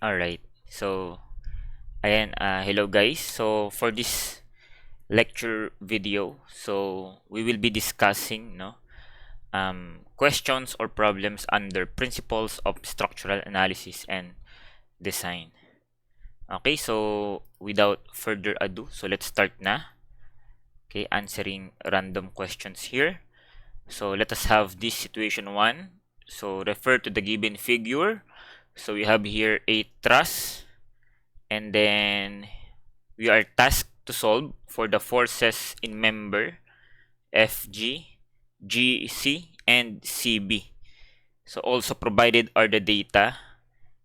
Alright. So, ayan, hello guys. So, for this lecture video, so we will be discussing, questions or problems under principles of structural analysis and design. Okay, so without further ado, so let's start na. Okay, answering random questions here. So, let us have this situation 1. So, refer to the given figure. So, we have here a truss, and then we are tasked to solve for the forces in member FG, GC, and CB. So also provided are the data,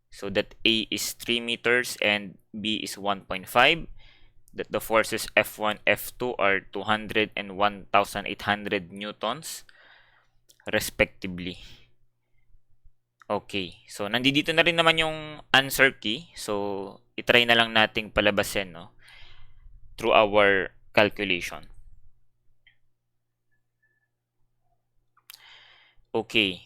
so that A is 3 meters and B is 1.5, that the forces F1, F2 are 200 and 1,800 newtons respectively. Okay, so nandito na rin naman yung answer key. So, itry na lang nating palabasin, no, through our calculation. Okay.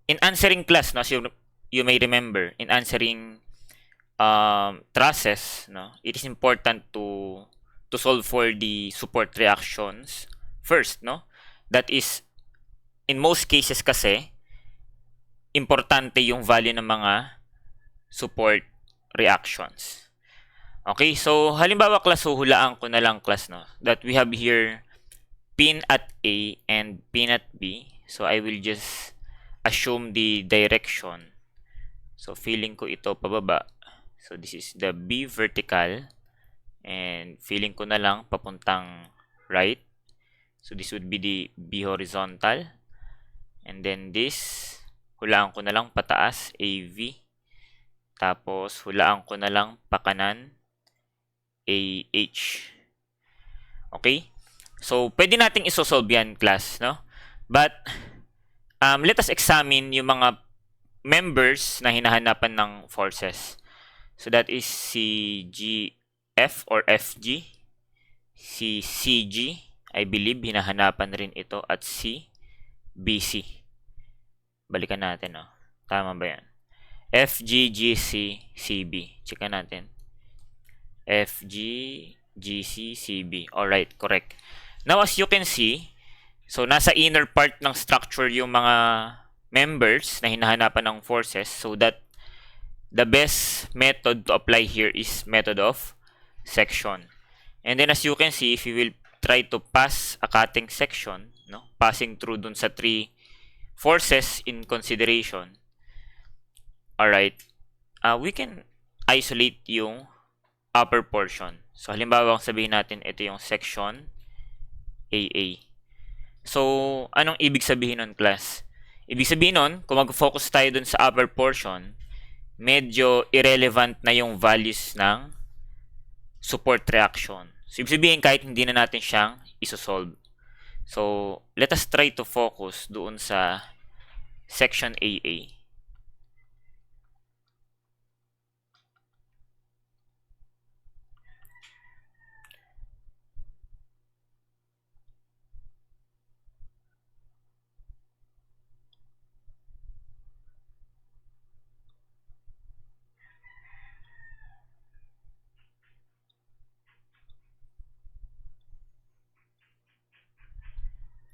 In answering class, no, as you may remember, in answering trusses, no, it is important to solve for the support reactions first, no. That is, in most cases kasi, importante yung value ng mga support reactions. Okay, so halimbawa class, so hulaan ko na lang class, no, that we have here pin at A and pin at B. So I will just assume the direction. So feeling ko ito pababa. So this is the B vertical, and feeling ko na lang papuntang right. So this would be the B horizontal, and then this hulaan ko na lang pataas, AV. Tapos hulaan ko na lang pakanan, AH. Okay? So pwede nating isosolve yan, class, no? But let us examine yung mga members na hinahanapan ng forces. So that is si GF or FG, si CG, I believe hinahanapan rin ito, at si BC. Balikan natin, no? Tama ba yan? FG, GC, CB. Checkan natin. FG, GC, CB. Alright, correct. Now, as you can see, so nasa inner part ng structure yung mga members na hinahanapan ng forces, so that the best method to apply here is method of section. And then as you can see, if you will try to pass a cutting section, no, passing through dun sa 3 forces in consideration, alright, we can isolate yung upper portion. So halimbawa, sabihin natin ito yung section AA. So, anong ibig sabihin nun, class? Ibig sabihin nun, kung mag-focus tayo dun sa upper portion, medyo irrelevant na yung values ng support reaction. So, ibig sabihin, kahit hindi na natin siyang isosolve. So, let us try to focus doon sa section AA.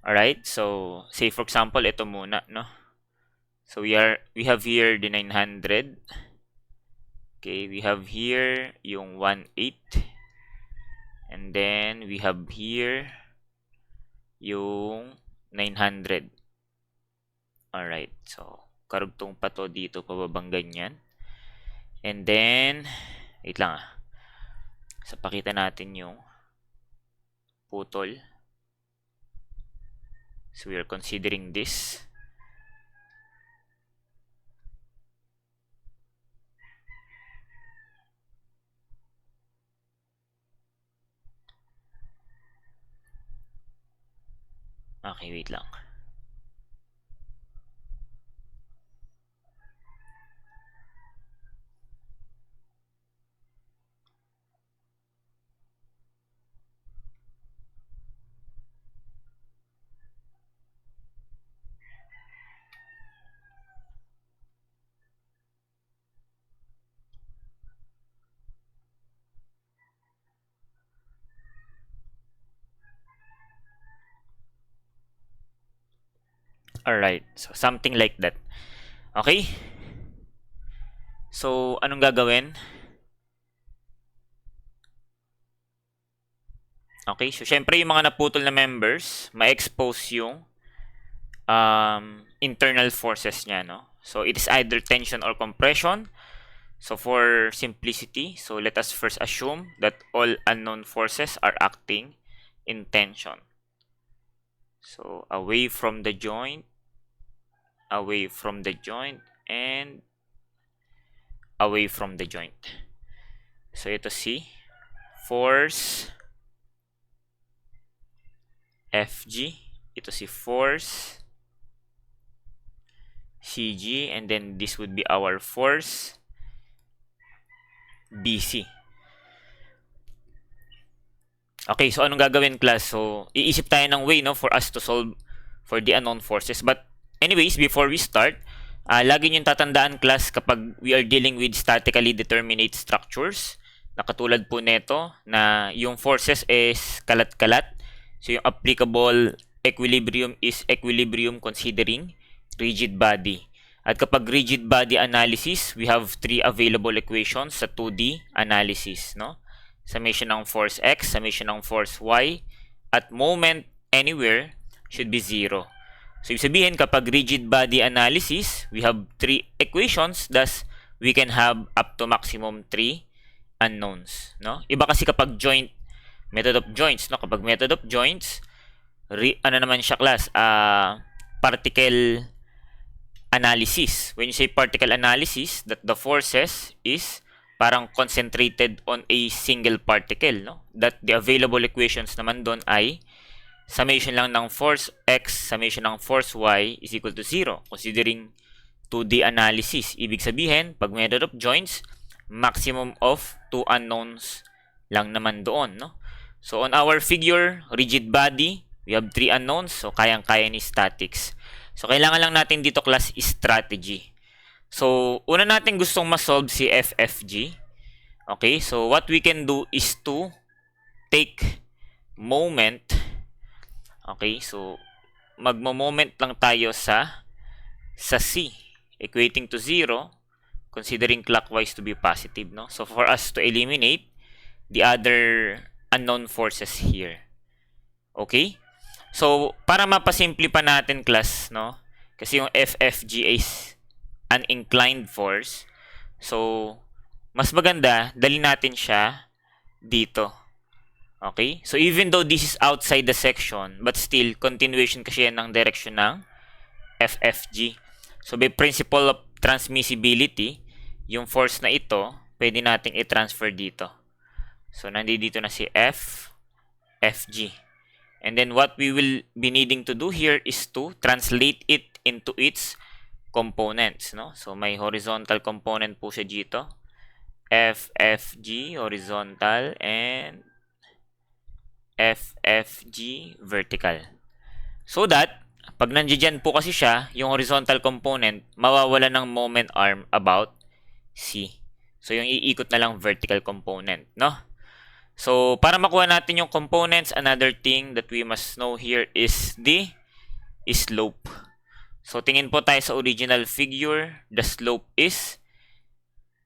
Alright, so say for example, ito muna, no? So we have here the 900. Okay, we have here yung 1/8. And then we have here yung 900. Alright, so karugtong pa to dito, pababang ganyan. And then, wait lang ah. So pakita natin yung putol. So we are considering this. Okay, wait lang. Alright, so something like that. Okay? So, anong gagawin? Okay, so syempre yung mga naputol na members, ma-expose yung internal forces niya, no? So, it is either tension or compression. So, for simplicity, so let us first assume that all unknown forces are acting in tension. So, away from the joint, and away from the joint. So, ito si force FG. Ito si force CG. And then, this would be our force BC. Okay, so anong gagawin, class? So, iisip tayo ng way, no, for us to solve for the unknown forces. But, anyways, before we start, lagi nyo tatandaan, class, kapag we are dealing with statically determinate structures, na katulad po neto, na yung forces is kalat-kalat. So, yung applicable equilibrium is equilibrium considering rigid body. At kapag rigid body analysis, we have three available equations sa 2D analysis, no? Summation ng force X, summation ng force Y, at moment anywhere should be 0. So, ibig sabihin, kapag rigid body analysis, we have three equations, thus, we can have up to maximum 3 unknowns, no? Iba kasi kapag method of joints, no? Kapag method of joints, ano naman siya, class? Particle analysis. When you say particle analysis, that the forces is parang concentrated on a single particle, no? That the available equations naman doon ay summation lang ng force X, summation ng force Y is equal to 0, considering 2D analysis. Ibig sabihin, pag method of joints, maximum of 2 unknowns lang naman doon, no? So, on our figure, rigid body, we have 3 unknowns, so kayang-kaya ni statics. So, kailangan lang natin dito, class, strategy. So, una natin gustong ma-solve si FFG. Okay, so what we can do is to take moment. Okay, so magmo-moment lang tayo sa C, equating to 0, considering clockwise to be positive, no? So, for us to eliminate the other unknown forces here. Okay? So, para mapasimple pa natin, class, no? Kasi yung FFG is an inclined force. So, mas maganda, dali natin siya dito. Okay? So, even though this is outside the section, but still, continuation kasi yan ng direction ng FFG. So, by principle of transmissibility, yung force na ito, pwede nating i-transfer dito. So, nandito na si FG. And then, what we will be needing to do here is to translate it into its components, no? So, may horizontal component po siya dito. FFG, horizontal, and FFG, vertical. So that, pag nandiyan po kasi siya, yung horizontal component, mawawala ng moment arm about C. So, yung iikot na lang vertical component, no? So, para makuha natin yung components, another thing that we must know here is the slope. So, tingin po tayo sa original figure. The slope is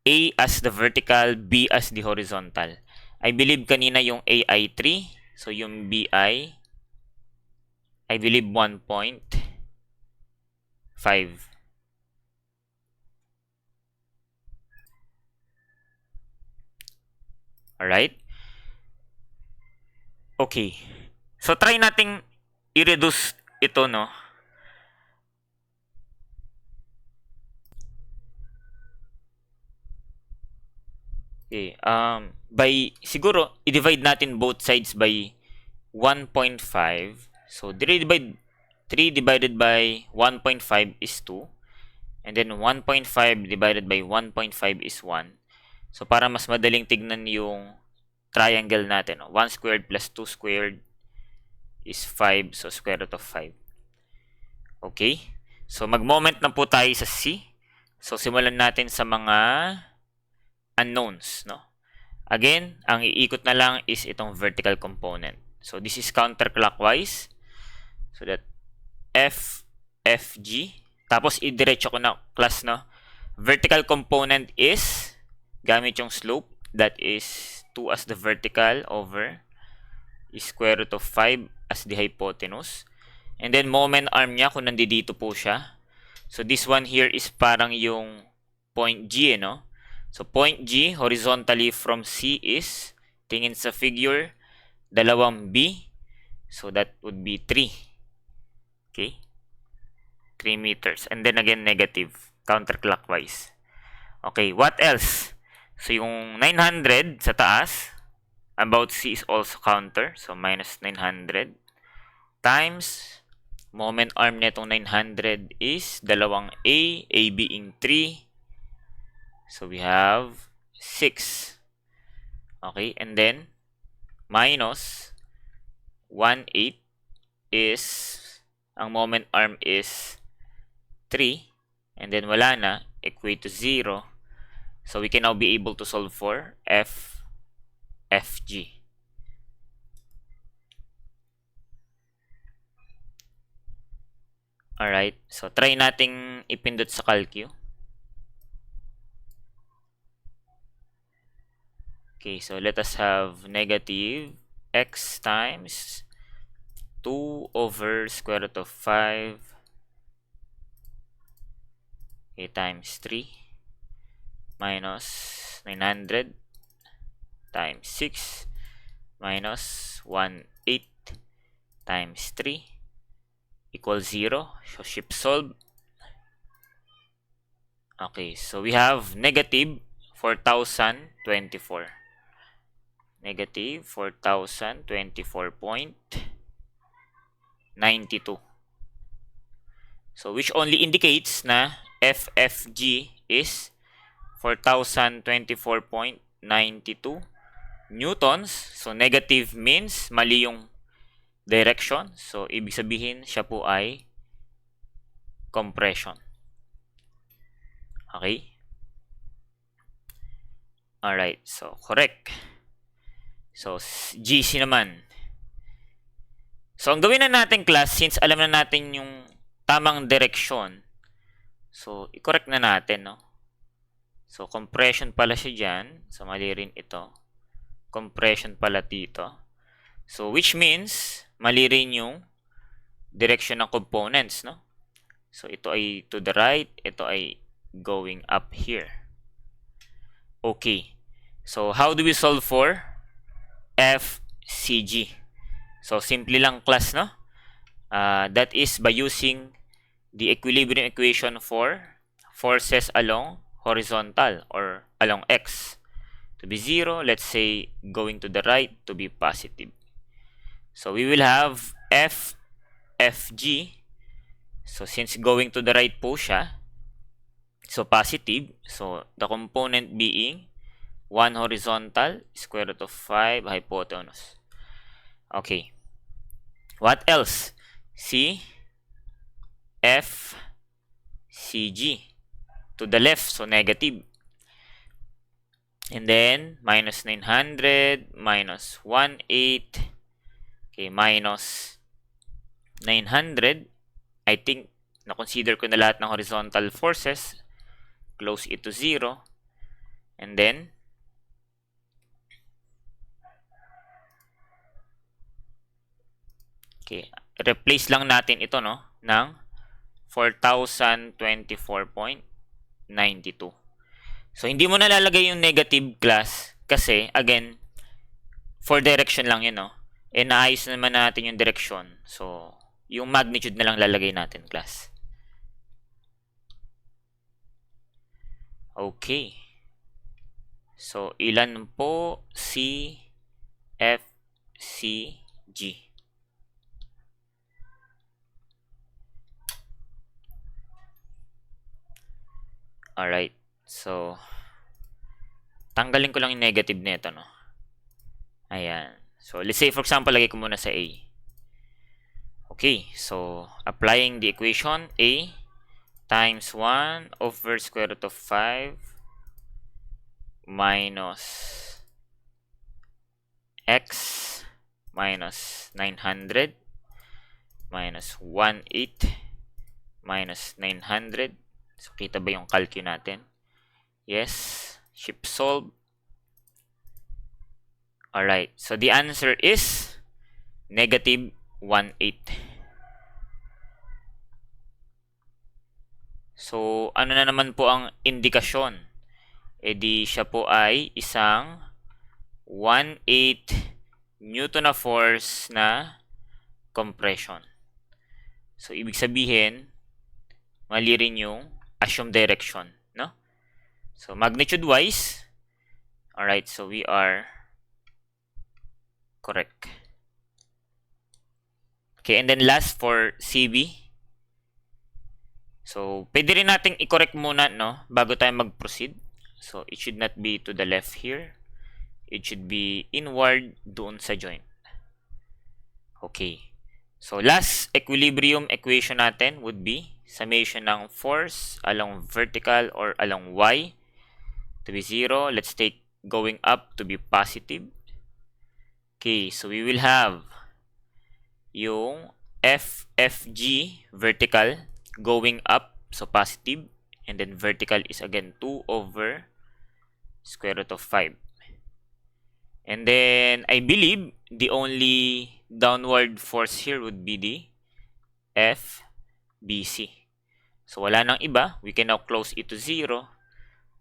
A as the vertical, B as the horizontal. I believe kanina yung A ay 3. So, yung B I believe 1.5. Alright? Okay. So, try nating i-reduce ito, no? Okay, siguro, i-divide natin both sides by 1.5. So, 3 divided by 1.5 is 2. And then, 1.5 divided by 1.5 is 1. So, para mas madaling tignan yung triangle natin, no? 1 squared plus 2 squared is 5. So, square root of 5. Okay? So, mag-moment na po tayo sa C. So, simulan natin sa mga unknowns, no? Again, ang iikot na lang is itong vertical component. So, this is counterclockwise. So, that FFG FG. Tapos, idiretso ko na class, no? Vertical component is, gamit yung slope, that is 2 as the vertical over square root of 5 as the hypotenuse. And then, moment arm niya, kung nandito po siya. So, this one here is parang yung point G, no? So, point G, horizontally from C is, tingin sa figure, dalawang B. So, that would be 3. Okay? 3 meters. And then again, negative. Counterclockwise. Okay, what else? So, yung 900 sa taas, about C is also counter. So, minus 900 times, moment arm netong 900 is dalawang A, A being 3. So, we have 6. Okay, and then, minus 1/8 is, ang moment arm is 3, and then wala na, equate to 0. So, we can now be able to solve for FG. Alright, so try nating ipindot sa Calcu. Okay, so let us have negative x times 2 over square root of 5 times 3 minus 900 times 6 minus 1/8 times 3 equals 0. So, shift solve. Okay, so we have negative 4,024. Negative 4,024.92. So, which only indicates na FFG is 4,024.92 newtons. So, negative means mali yung direction. So, ibig sabihin, siya po ay compression. Okay? Alright, so correct. So, GC naman. So, ang gawin na natin class, since alam na natin yung tamang direksyon, so, i-correct na natin, no? So, compression pala siya dyan. So, mali rin ito. Compression pala dito. So, which means, mali rin yung direction ng components, no? So, ito ay to the right. Ito ay going up here. Okay. So, how do we solve for FCG? So, simple lang class, no? That is by using the equilibrium equation for forces along horizontal or along X to be 0. Let's say going to the right to be positive. So, we will have FFG. So, since going to the right po siya, so positive. So, the component being 1 horizontal, square root of 5 hypotenuse. Okay. What else? C, F, CG. To the left, so negative. And then, minus 900, minus 1/8. Okay, minus 900. I think, na-consider ko na lahat ng horizontal forces. Close it to 0. And then, okay, replace lang natin ito, no, ng 4,024.92. So, hindi mo nalalagay yung negative class kasi, again, for direction lang yun, no? E, naayos naman natin yung direction. So, yung magnitude na lang lalagay natin, class. Okay. So, ilan po si FCG? Alright. So, tanggalin ko lang yung negative nito, no? Ayan. So, let's say, for example, lagay ko muna sa A. Okay. So, applying the equation, A times 1 over square root of 5 minus x minus 900 minus 1/8 minus 900. So, kita ba yung calcu natin? Yes. Shift solve. Alright. So, the answer is negative 1/8. So, ano na naman po ang indikasyon? E di siya po ay isang 1/8 Newton na force na compression. So, ibig sabihin, mali rin yung assumed direction, no? So, magnitude-wise, alright, so we are correct. Okay, and then last for CB. So, pwede rin nating i-correct muna, no? Bago tayo mag-proceed. So, it should not be to the left here. It should be inward doon sa joint. Okay. So, last equilibrium equation natin would be summation ng force along vertical or along Y to be 0. Let's take going up to be positive. Okay. So, we will have yung FFG vertical going up. So, positive. And then vertical is again 2 over square root of 5. And then, I believe the only downward force here would be the FBC. So, wala nang iba. We can now close it to 0.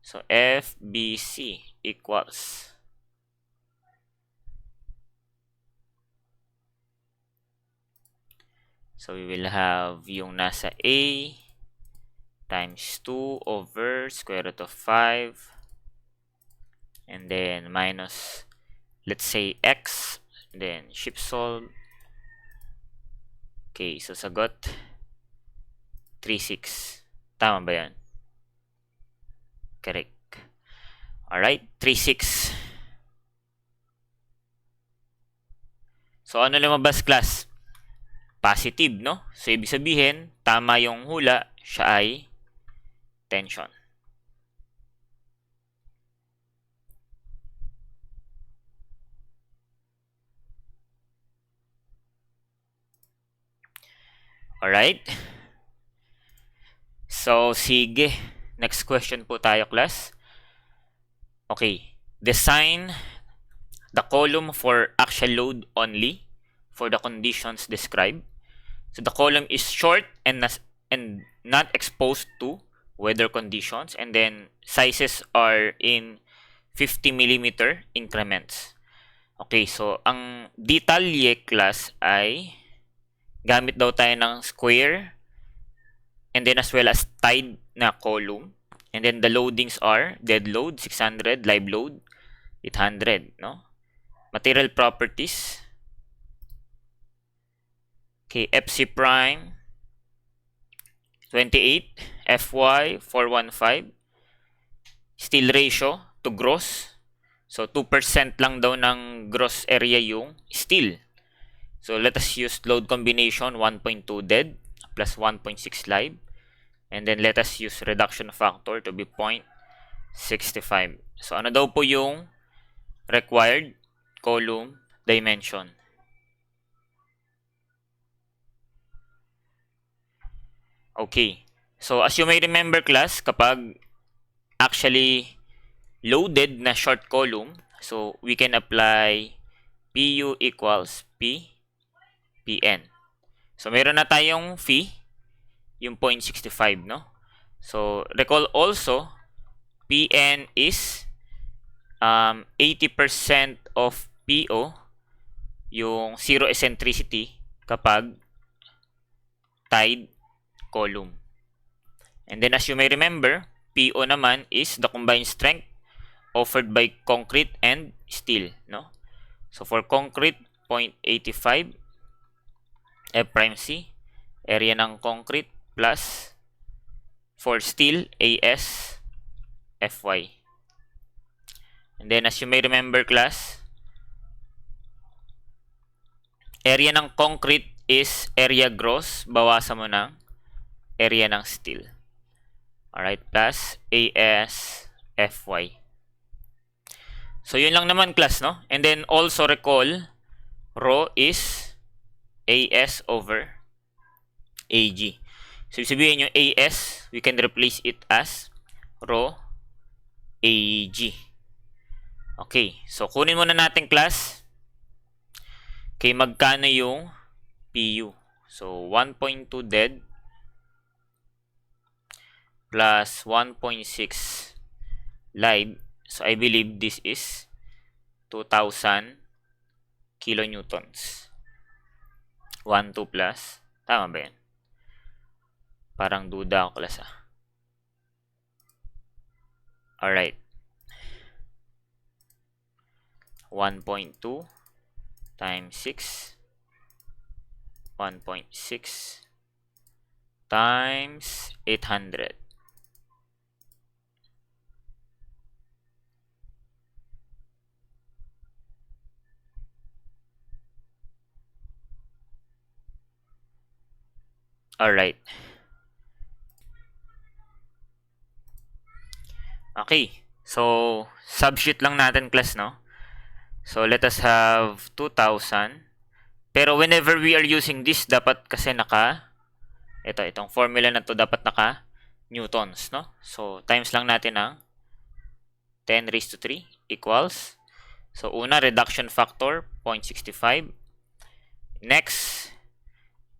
So, FBC equals so, we will have yung nasa A times 2 over square root of 5. And then, minus, let's say, X. Then, shift solve. Okay, so sagot 3.6. Tama ba yan? Correct. Alright, 3.6. So, ano lumabas, class? Positive, no? So, ibig sabihin, tama yung hula, siya ay tension. Alright. So, sige. Next question po tayo, class. Okay. Design the column for axial load only for the conditions described. So, the column is short and not exposed to weather conditions. And then, sizes are in 50 millimeter increments. Okay, so, ang detalye, class, ay gamit daw tayo ng square and then as well as tied na column. And then the loadings are dead load 600, live load 800, no? Material properties. Okay, FC prime 28, FY 415. Steel ratio to gross. So 2% lang daw ng gross area yung steel. So, let us use load combination 1.2 dead plus 1.6 live. And then, let us use reduction factor to be 0.65. So, ano daw po yung required column dimension? Okay. So, as you may remember, class, kapag actually loaded na short column, so, we can apply PU equals PN. So, meron na tayong phi, yung 0.65, no? So, recall also, PN is 80% of PO, yung zero eccentricity kapag tied column. And then, as you may remember, PO naman is the combined strength offered by concrete and steel, no? So, for concrete, 0.85 F prime C, area ng concrete, plus for steel, AS, FY. And then, as you may remember, class, area ng concrete is area gross, bawasan mo ng area ng steel. Alright, plus AS, FY. So, yun lang naman, class, no? And then, also recall, rho is AS over AG. So, ibig sabihin yung AS, we can replace it as rho AG. Okay. So, kunin muna natin class. Okay, magkano yung PU? So, 1.2 dead plus 1.6 live. So, I believe this is 2,000 kilonewtons. 1, 2 plus. Tama ba yan? Parang duda ako class ah. Alright. 1.2 times 6. 1.6 times 800. Alright. Okay. So, substitute lang natin class, no? So, let us have 2,000. Pero whenever we are using this, dapat kasi itong formula na to dapat naka newtons, no? So, times lang natin ang 10 raised to 3 equals. So, una, reduction factor, 0.65. Next,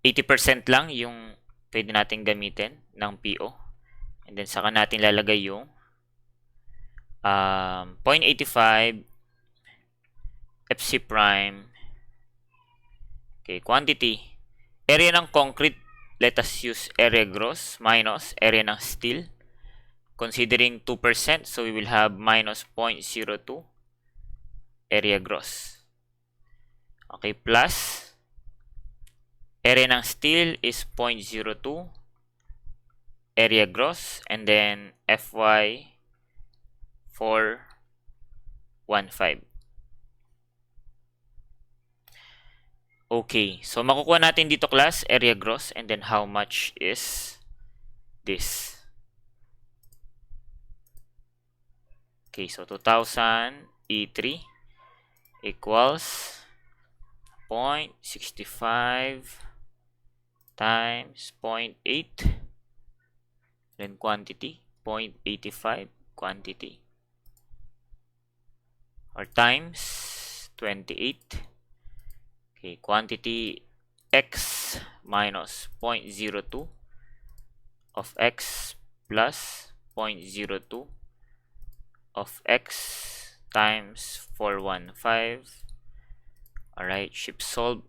80% lang yung pwede natin gamitin ng PO. And then, saka natin lalagay yung 0.85 FC prime. Okay, quantity. Area ng concrete, let us use area gross minus area ng steel. Considering 2%, so we will have minus 0.02 area gross. Okay, plus area ng steel is 0.02 area gross, and then FY 415. Okay, so makukuha natin dito class area gross, and then how much is this? Okay, so 2,000 E3 equals 0.65 times 0.8, then quantity 0.85 quantity, or times 28. Okay, quantity x minus 0.02 of x plus 0.02 of x times 415. Alright, ship solve.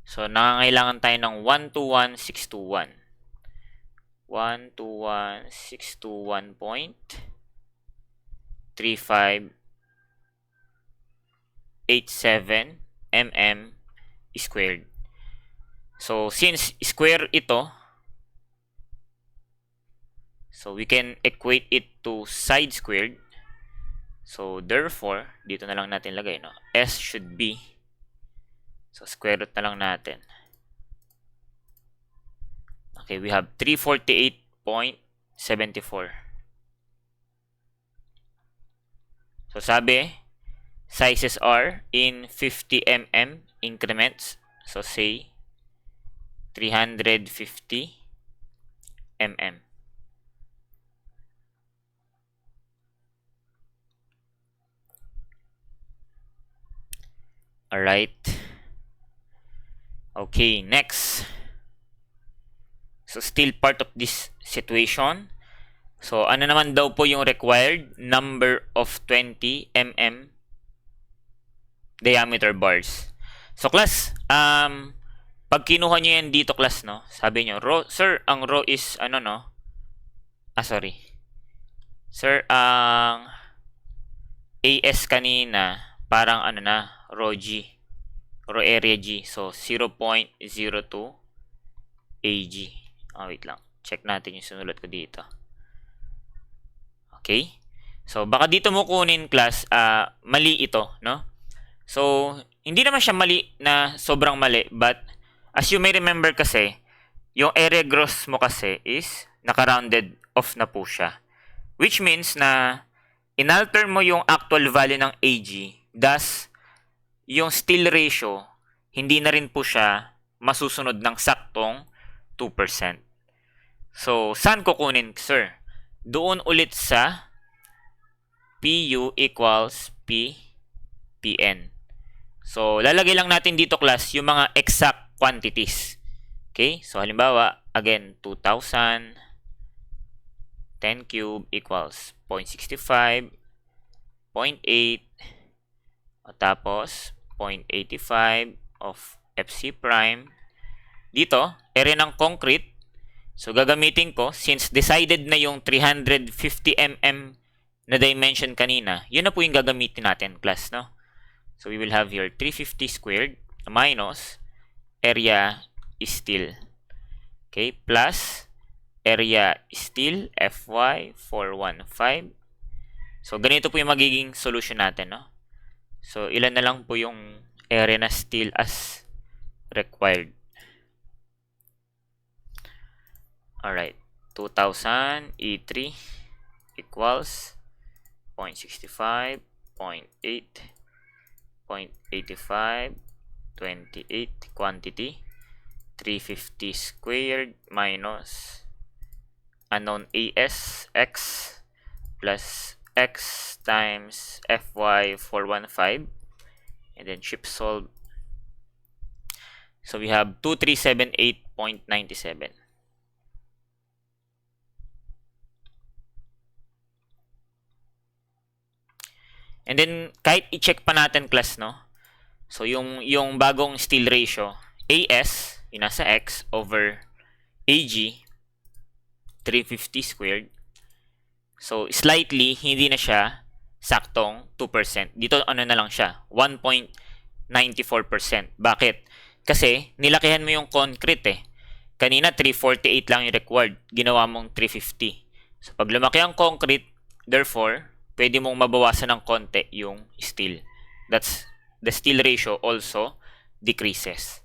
So, nangangailangan tayo ng 121,621. 121,621.3587 mm squared. So, since square ito, so we can equate it to side squared. So, therefore, dito na lang natin lagay, no? S should be, so square root na lang natin. Okay, we have 348.74. So, sabi, sizes are in 50 mm increments. So, say 350 mm. Alright. Okay, next. So, still part of this situation. So, ano naman daw po yung required number of 20 mm diameter bars. So, class, pag kinuha nyo yan dito, class, no? Sabi nyo, sir, ang row is, ano, no? Sorry. Sir, ang AS kanina, parang, ano na, row G. Row area G. So, 0.02 AG. Wait lang. Check natin yung sinulat ko dito. Okay? So, baka dito mo kunin, class, mali ito, no? So, hindi naman siya mali na sobrang mali, but as you may remember kasi, yung area gross mo kasi is naka-rounded off na po siya. Which means na inalter mo yung actual value ng AG, thus, yung steel ratio, hindi na rin po siya masusunod ng saktong 2%. So, saan kukunin, sir? Doon ulit sa PU equals PN. So, lalagay lang natin dito, class, yung mga exact quantities. Okay? So, halimbawa, again, 2,000 10 cube equals 0.65, 0.8, tapos 0.85 of FC prime. Dito, area ng concrete. So, gagamitin ko, since decided na yung 350 mm na dimension kanina, yun na po yung gagamitin natin, class, no? So, we will have here 350 squared minus area steel. Okay, plus area steel FY415. So, ganito po yung magiging solution natin, no? So, ilan na lang po yung area na steel as required. Alright, 2,000 E3 equals 0.65, 0.8, 0.85, 28 quantity, 350 squared minus unknown AS X plus X times FY415, and then chip solve. So we have 2378.97. And then kahit i-check pa natin, class, no? So yung bagong steel ratio, AS, yung nasa X over AG 350 squared. So, slightly, hindi na siya saktong 2%. Dito, ano na lang siya? 1.94%. Bakit? Kasi, nilakihan mo yung concrete eh. Kanina, 348 lang yung required. Ginawa mong 350. So, pag lumaki ang concrete, therefore, pwede mong mabawasan ng konti yung steel. That's, the steel ratio also decreases.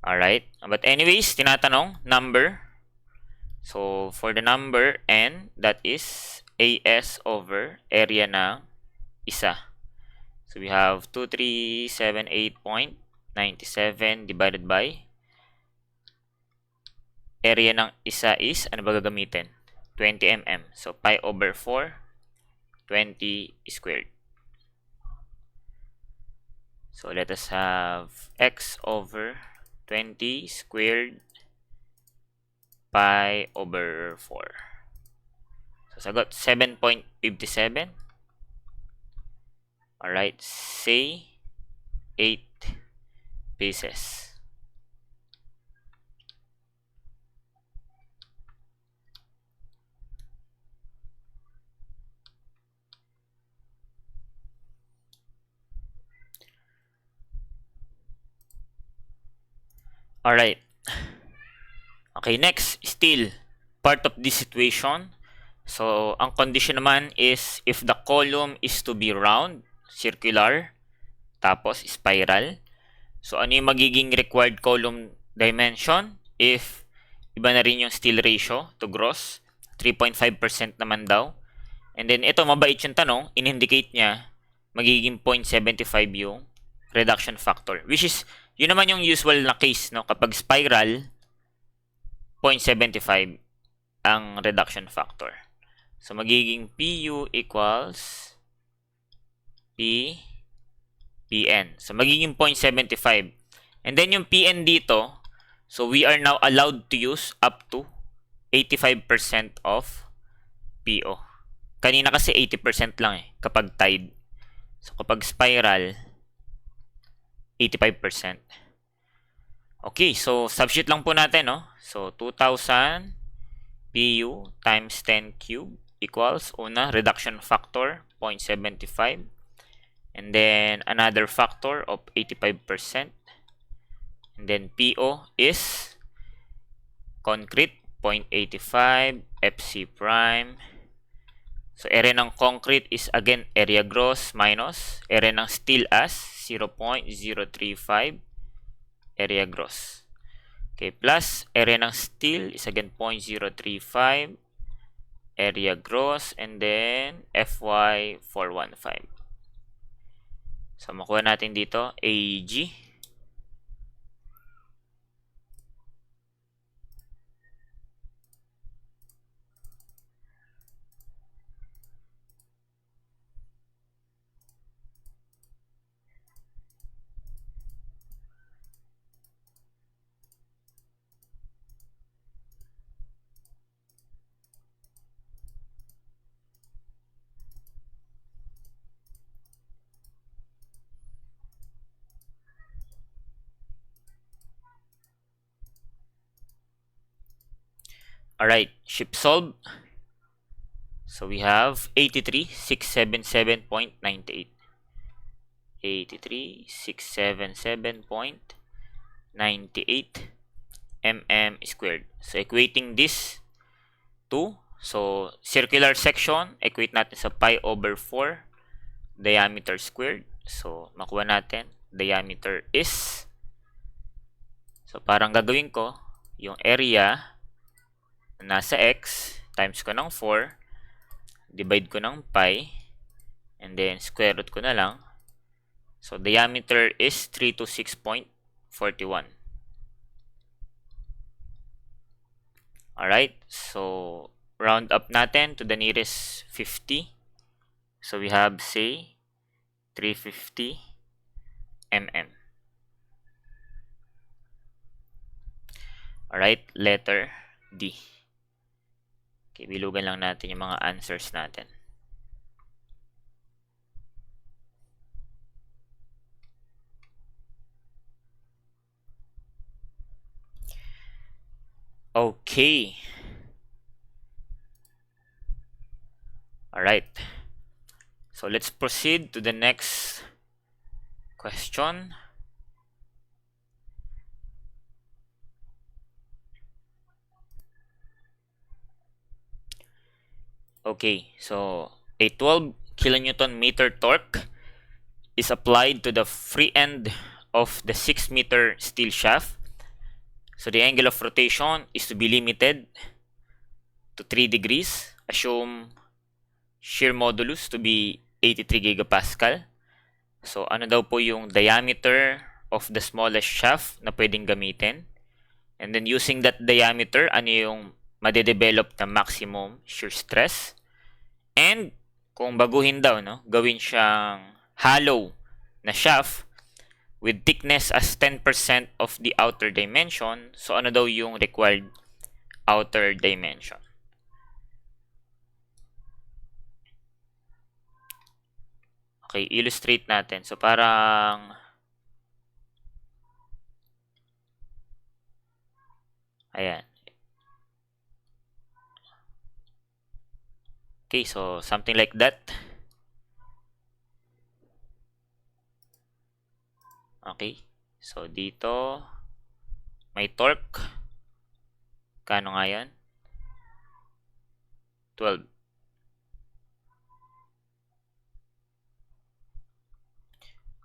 Alright? But anyways, tinatanong, number. So, for the number n, that is AS over area ng isa. So, we have 2378.97 divided by area ng isa is, ano ba gagamitin? 20 mm. So, pi over 4, 20 squared. So, let us have x over 20 squared pi over 4. So, sagot, 7.57. Alright, say 8 pieces. Alright. Okay, next, steel. Part of this situation. So, ang condition naman is if the column is to be round, circular, tapos spiral. So, ano yung magiging required column dimension? If iba na rin yung steel ratio to gross, 3.5% naman daw. And then, ito, mabait yung tanong, in-indicate niya, magiging 0.75 yung reduction factor. Which is, yun naman yung usual na case, no? Kapag spiral, 0.75 ang reduction factor. So, magiging PU equals PN. So, magiging 0.75. And then, yung PN dito, so we are now allowed to use up to 85% of PO. Kanina kasi 80% lang eh, kapag tied. So, kapag spiral, 85%. Okay, so substitute lang po natin, no? So, 2,000 PU times 10 cube equals, una, reduction factor, 0.75. And then, another factor of 85%. And then, PO is concrete, 0.85, FC prime. So, area ng concrete is, again, area gross minus area ng steel as 0.035 area gross. Okay, plus area ng steel is again 0.035 area gross, and then FY415. So, makuha natin dito AG. Alright, ship solve. So we have 83,677.98. 83,677.98 mm squared. So equating this to, so circular section, equate natin sa pi over 4 diameter squared. So makuha natin, diameter is, so parang gagawin ko, yung area na nasa x, times ko ng 4, divide ko ng pi, and then square root ko na lang. So diameter is 326.41. Alright, so round up natin to the nearest 50. So we have, say, 350 mm. Alright, letter D. Okay, bilugan lang natin yung mga answers natin. Okay. Alright. So let's proceed to the next question. Okay, so a 12 kilonewton meter torque is applied to the free end of the 6 meter steel shaft. So the angle of rotation is to be limited to 3 degrees. Assume shear modulus to be 83 gigapascal. So ano daw po yung diameter of the smallest shaft na pwedeng gamitin? And then using that diameter, ano yung madedevelop na maximum shear stress? And kung baguhin daw, no, gawin siyang hollow na shaft with thickness as 10% of the outer dimension. So ano daw yung required outer dimension? Okay, illustrate natin. So parang ayan. Okay, so something like that. Okay. So dito may torque. Kano nga yan? 12.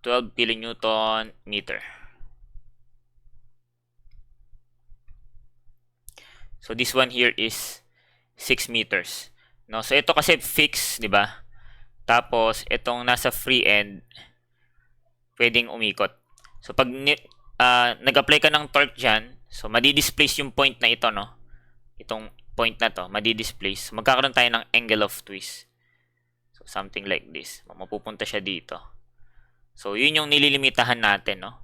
12 kilonewton meter. So this one here is 6 meters. No, so ito kasi fixed, 'di ba? Tapos itong nasa free end pwedeng umikot. So pag nag-apply ka ng torque diyan, so madi-displace yung point na ito, no? Itong point na to, madi-displace. So, magkakaroon tayo ng angle of twist. So something like this. Mapupunta siya dito. So yun yung nililimitahan natin, no?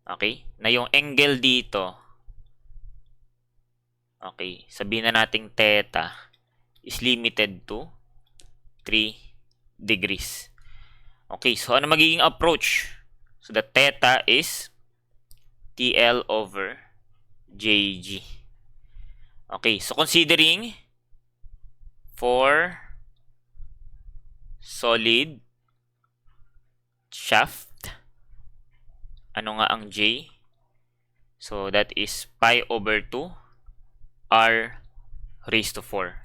Okay? Na yung angle dito, okay, sabihin na nating theta is limited to 3 degrees. Okay, so ano magiging approach? So the theta is TL over JG. Okay, so considering for solid shaft, ano nga ang J? So that is pi over 2 R raised to 4.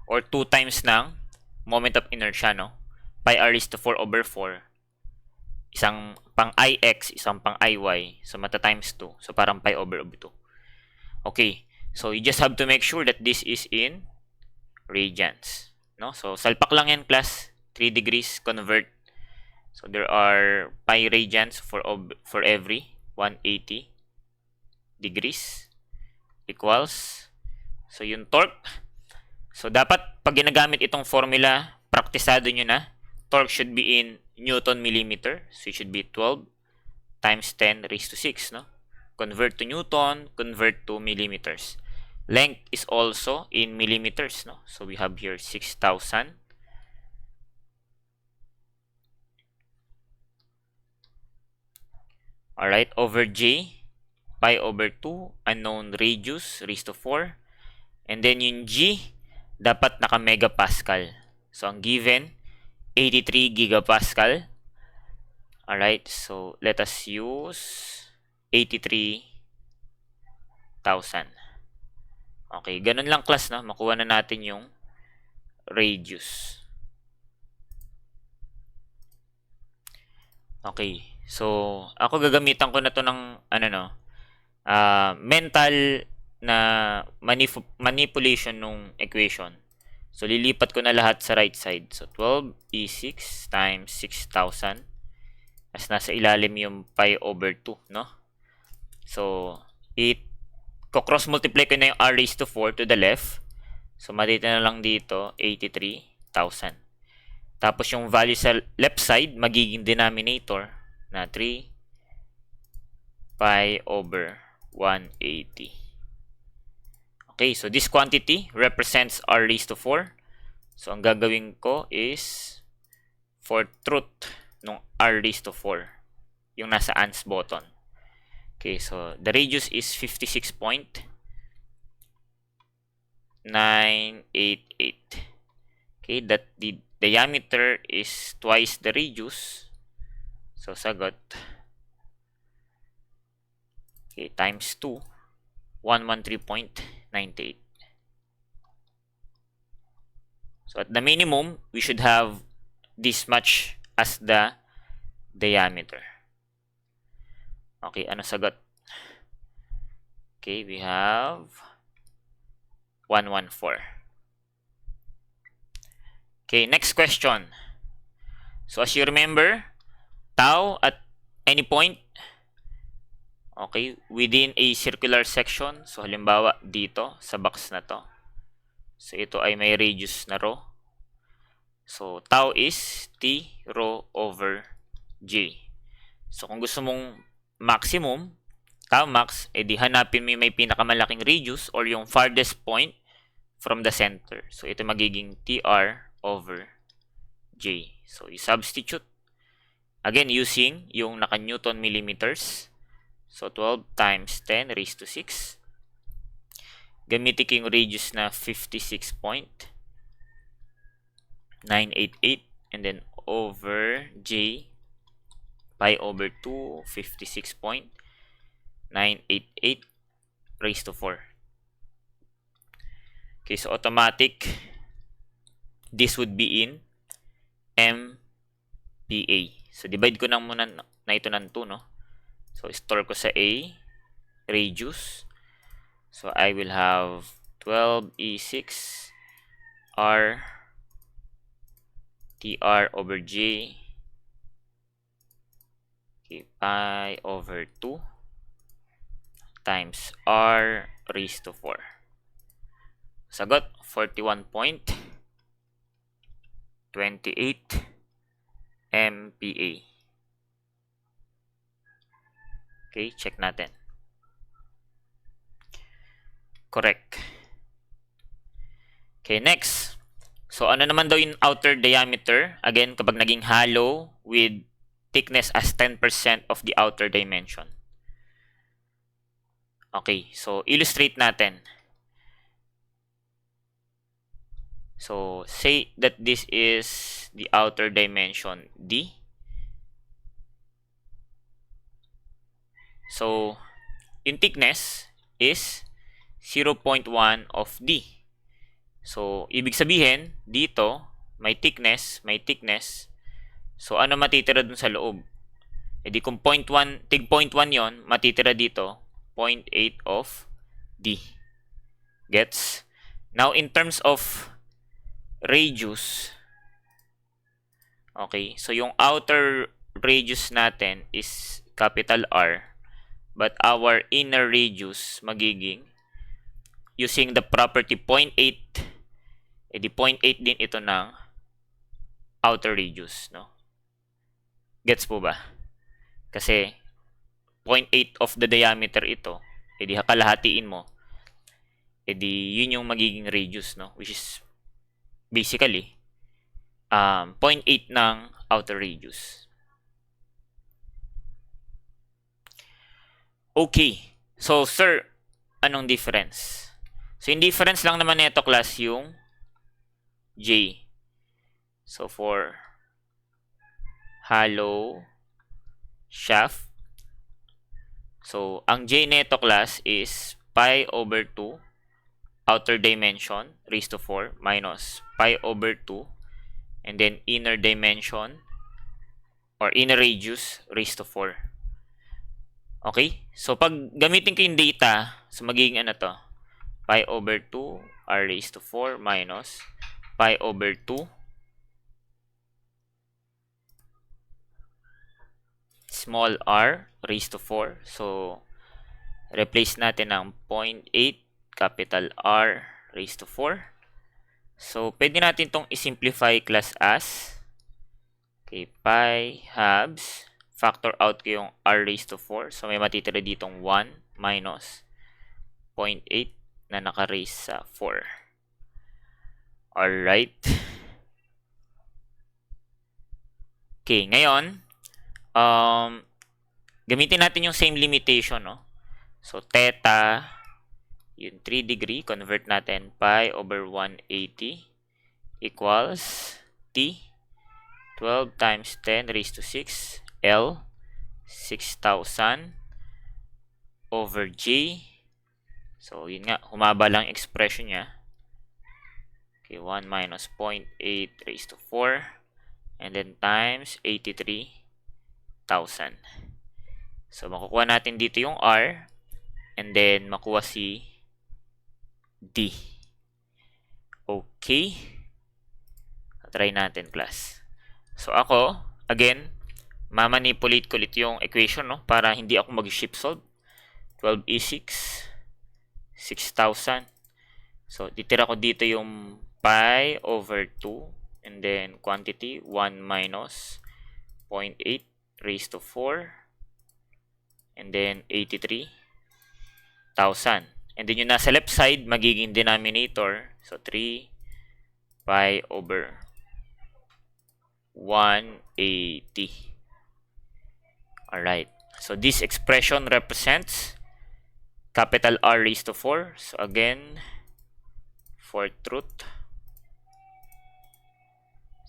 Or 2 times ng moment of inertia, no? Pi R raised to 4 over 4. Isang pang IX, isang pang IY. So mata times 2. So parang pi over 2. Okay. So you just have to make sure that this is in radians. No? So salpak lang yan, class. 3 degrees convert. So there are pi radians for every 180 degrees equals. So yung torque. So dapat pag ginagamit itong formula, praktisado nyo na. Torque should be in Newton millimeter. So it should be 12 times 10 raised to 6. No? Convert to Newton, convert to millimeters. Length is also in millimeters. No? So we have here 6,000. Alright, over J, pi over 2, unknown radius, raised to 4. And then yung G, dapat naka megapascal. So, ang given, 83 gigapascal. Alright, so let us use 83,000. Okay, ganun lang class, no? Makuha na natin yung radius. Okay, so ako gagamitan ko na to ng mental na manipulation ng equation. So, lilipat ko na lahat sa right side. So, 12e6 times 6,000. As nasa ilalim yung pi over 2, no? So, cross multiply ko na yung r raised to 4 to the left. So, matita na lang dito, 83,000. Tapos, yung value sa left side, magiging denominator na 3 pi over 180. Okay, so this quantity represents r raised to 4. So, ang gagawin ko is for truth ng r raised to 4. Yung nasa ans button. Okay, so the radius is 56.988. Okay, that the diameter is twice the radius. So, sagot. Okay, times 2. 113.98. So, at the minimum, we should have this much as the diameter. Okay, ano sagot? Okay, we have 114. Okay, next question. So, as you remember, tau at any point, okay, within a circular section. So, halimbawa, dito, sa box na to. So, ito ay may radius na rho. So, tau is T rho over J. So, kung gusto mong maximum, tau max, edi hanapin mo yung may pinakamalaking radius or yung farthest point from the center. So, ito magiging TR over J. So, i-substitute. Again, using yung naka-Newton millimeters. So, 12 times 10 raised to 6. Gamitin ko yung radius na 56.988. And then, over J, pi over 2, 56.988 raised to 4. Okay, so automatic, this would be in MPa. So, divide ko na muna na ito ng 2, no? So, store ko sa A, radius. So, I will have 12e6 r tr over j, okay, pi over 2 times r raised to 4. Sagot, 41.28 MPa. Okay, check natin. Correct. Okay, next. So, ano naman daw yung outer diameter? Again, kapag naging hollow with thickness as 10% of the outer dimension. Okay, so illustrate natin. So, say that this is the outer dimension D. So, yung thickness is 0.1 of D. So, ibig sabihin, dito, may thickness. So, ano matitira dun sa loob? E di kung 0.1, tig 0.1 yon, matitira dito, 0.8 of D. Gets? Now, in terms of radius, okay, so yung outer radius natin is capital R. But our inner radius magiging using the property 0.8, edi 0.8 din ito ng outer radius, no? Gets po ba? Kasi 0.8 of the diameter ito, edi kalahatiin mo, edi yun yung magiging radius, no? Which is basically 0.8 ng outer radius. Okay. So, sir, anong difference? So, yung difference lang naman nito class yung J. So, for hollow shaft, so, ang J nito class is pi over 2 outer dimension raised to 4 minus pi over 2 and then inner dimension or inner radius raised to 4. Okay? So, pag gamitin ko yung data, so magiging ano to? Pi over 2 r raised to 4 minus pi over 2 small r raised to 4. So, replace natin ng 0.8 capital R raised to 4. So, pwede natin itong isimplify class as okay, pi halves. Factor out ko yung R raised to 4. So, may matitira ditong 1 minus 0.8 na naka-raise sa 4. Alright. Okay, ngayon, gamitin natin yung same limitation, no? So, theta, yung 3 degree, convert natin pi over 180 equals T, 12 times 10 raised to 6, L, 6,000 over J. So, yun nga, humaba lang expression niya. Okay, 1 minus 0.8 raised to 4, and then times 83,000. So, makukuha natin dito yung R, and then makuha si D. Okay. Try natin, class. So, ako, again, mamanipulate ko ulit yung equation, no? Para hindi ako mag-shift solve. 12e6, 6,000. So, titira ko dito yung pi over 2, and then quantity, 1 minus 0.8 raised to 4, and then 83,000. And then yung nasa left side, magiging denominator. So, 3 pi over 180. Alright. So, this expression represents capital R raised to 4. So, again, fourth root.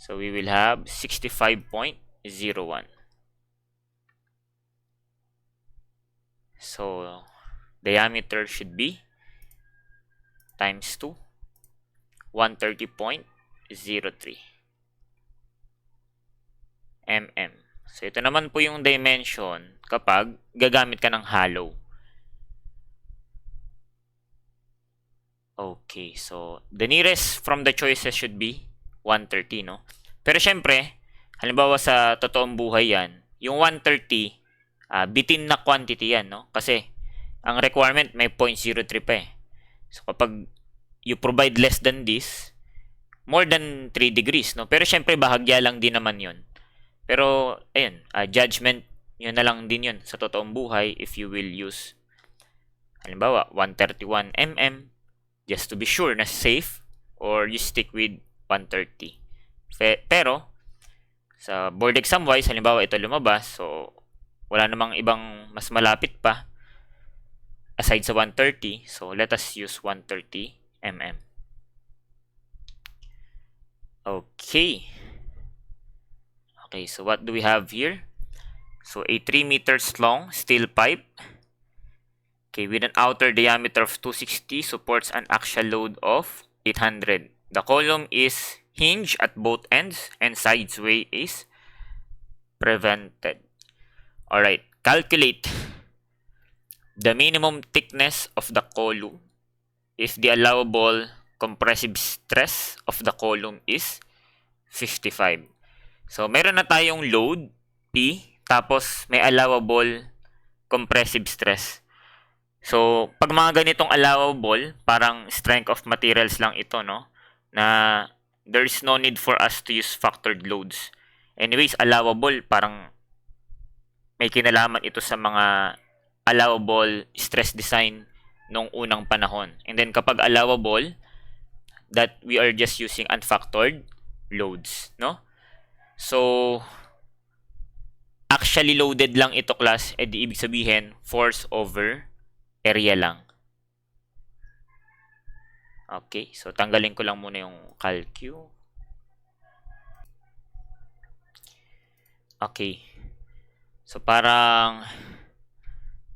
So, we will have 65.01. So, diameter should be times 2, 130.03 mm. So, ito naman po yung dimension kapag gagamit ka ng hollow. Okay, so, the nearest from the choices should be 130, no? Pero syempre, halimbawa sa totoong buhay yan, yung 130, bitin na quantity yan, no? Kasi, ang requirement may 0.03 pa eh. So, kapag you provide less than this, more than 3 degrees, no? Pero syempre, bahagya lang din naman yun. Pero, ayun, judgment, yun na lang din yun sa totoong buhay if you will use, halimbawa, 131 mm, just to be sure na safe, or you stick with 130. Pero, sa board exam wise, halimbawa ito lumabas, so, wala namang ibang mas malapit pa, aside sa 130, so let us use 130 mm. Okay. Okay, so what do we have here? So, a 3 meters long steel pipe, okay, with an outer diameter of 260 supports an axial load of 800. The column is hinged at both ends and side sway is prevented. Alright, calculate the minimum thickness of the column if the allowable compressive stress of the column is 55. So, meron na tayong load, P, tapos may allowable compressive stress. So, pag mga ganitong allowable, parang strength of materials lang ito, no? Na there is no need for us to use factored loads. Anyways, allowable, parang may kinalaman ito sa mga allowable stress design nung unang panahon. And then, kapag allowable, that we are just using unfactored loads, no? So, actually loaded lang ito class, edi ibig sabihin force over area lang. Okay, so tanggalin ko lang muna yung calcu. Okay. So parang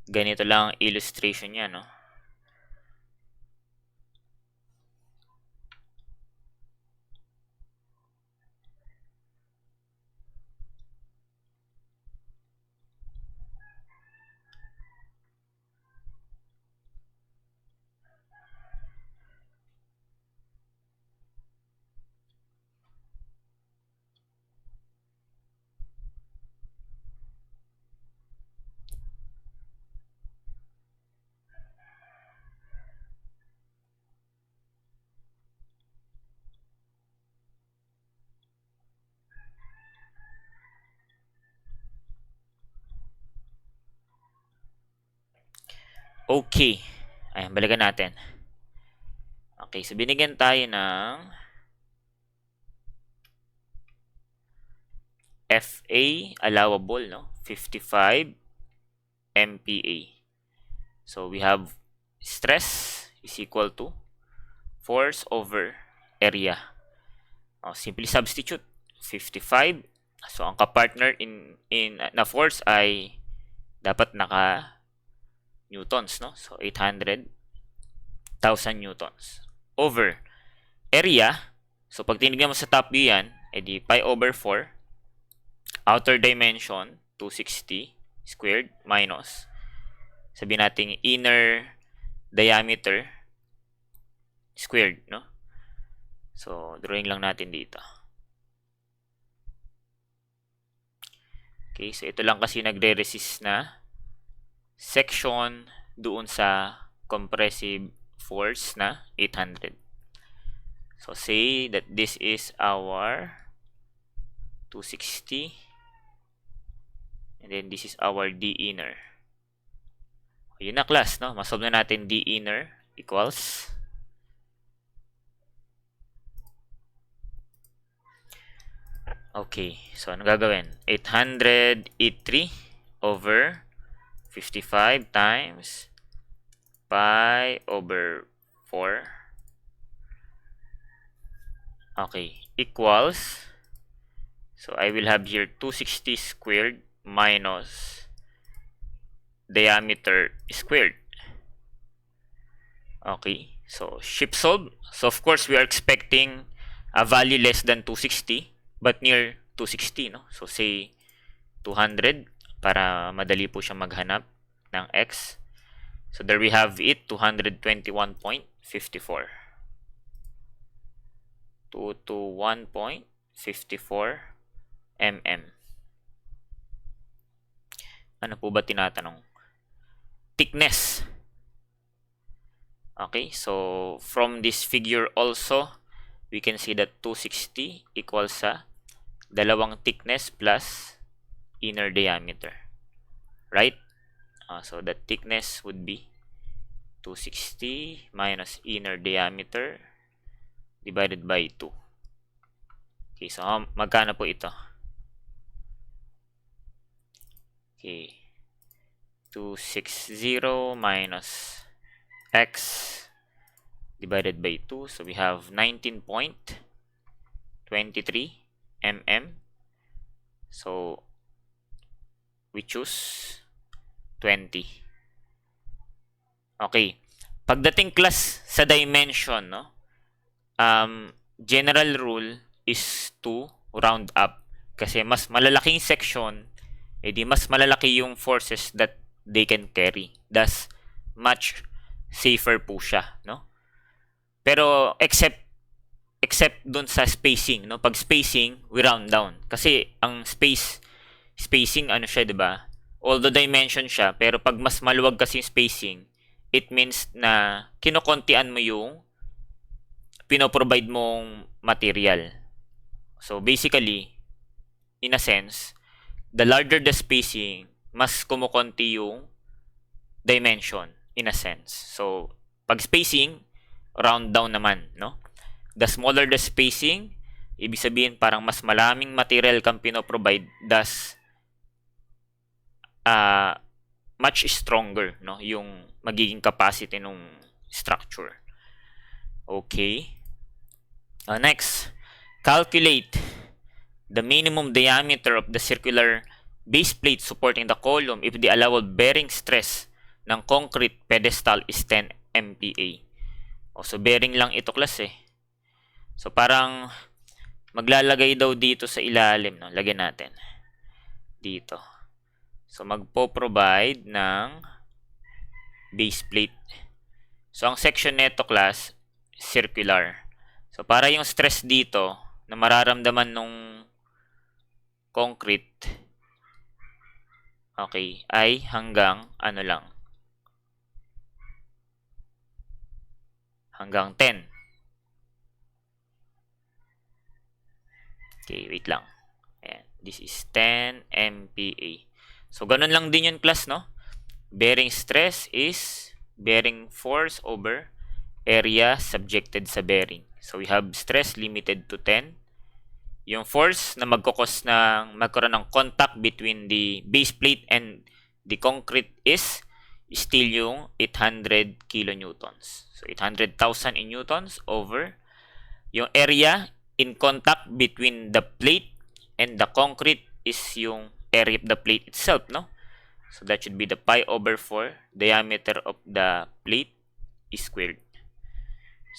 ganito lang illustration niya, no? Okay. Ayan, balikan natin. Okay, so binigyan tayo ng FA allowable, no? 55 MPa. So we have stress is equal to force over area. Simply substitute 55. So ang kapartner in na force ay dapat naka newtons, no? So 800,000 newtons over area. So pag tinignan mo sa top view yan, edi pi over 4 outer dimension 260 squared minus sabihin natin inner diameter squared, no? So drawing lang natin dito. Okay, so ito lang kasi nagre-resist na section doon sa compressive force na 800. So say that this is our 260 and then this is our D inner. Yun na class, no? Masolve na natin D inner equals okay, so ano gagawin? 883 over 55 times pi over 4. Okay, equals, so I will have here 260 squared minus diameter squared. Okay, so shift solve. So of course we are expecting a value less than 260 but near 260, no? So say 200 para madali po siya maghanap ng x. So there we have it, 221.54. 221.54 mm. Ano po ba tinatanong? Thickness. Okay, so from this figure also, we can see that 260 equals sa dalawang thickness plus inner diameter. Right? So the thickness would be 260 minus inner diameter divided by 2. Okay, so magkano po ito? Okay, 260 minus x divided by 2. So we have 19.23 mm. So we choose 20. Okay. Pagdating class sa dimension, no? General rule is to round up. Kasi mas malalaking section, edi mas malalaki yung forces that they can carry. Thus, much safer po siya, no? Pero except dun sa spacing, no? Pag spacing, we round down. Kasi ang spacing ano siya, 'di ba? Although dimension siya, pero pag mas maluwag kasi yung spacing, it means na kinokontian mo yung pinoprovide mong material. So basically, in a sense, the larger the spacing, mas kumukonti yung dimension in a sense. So pag spacing, round down naman, no? The smaller the spacing, ibig sabihin parang mas maraming material kang pinoprovide, thus much stronger, no, yung magiging capacity ng structure. Okay. Next, calculate the minimum diameter of the circular base plate supporting the column if the allowable bearing stress ng concrete pedestal is 10 MPa. So bearing lang ito, class eh. So parang maglalagay daw dito sa ilalim, no? Lagyan natin dito. So magpo-provide ng base plate. So ang section neto, class, circular. So para yung stress dito na mararamdaman nung concrete, okay, ay hanggang ano lang, hanggang 10. Okay, wait lang. Ayan. This is 10 MPa. So, ganun lang din yun, class, no? Bearing stress is bearing force over area subjected sa bearing. So, we have stress limited to 10. Yung force na magkukos ng magkaroon ng contact between the base plate and the concrete is still yung 800 kilonewtons. So, 800,000 in newtons over yung area in contact between the plate and the concrete is yung area of the plate itself, no? So, that should be the pi over 4 diameter of the plate is squared.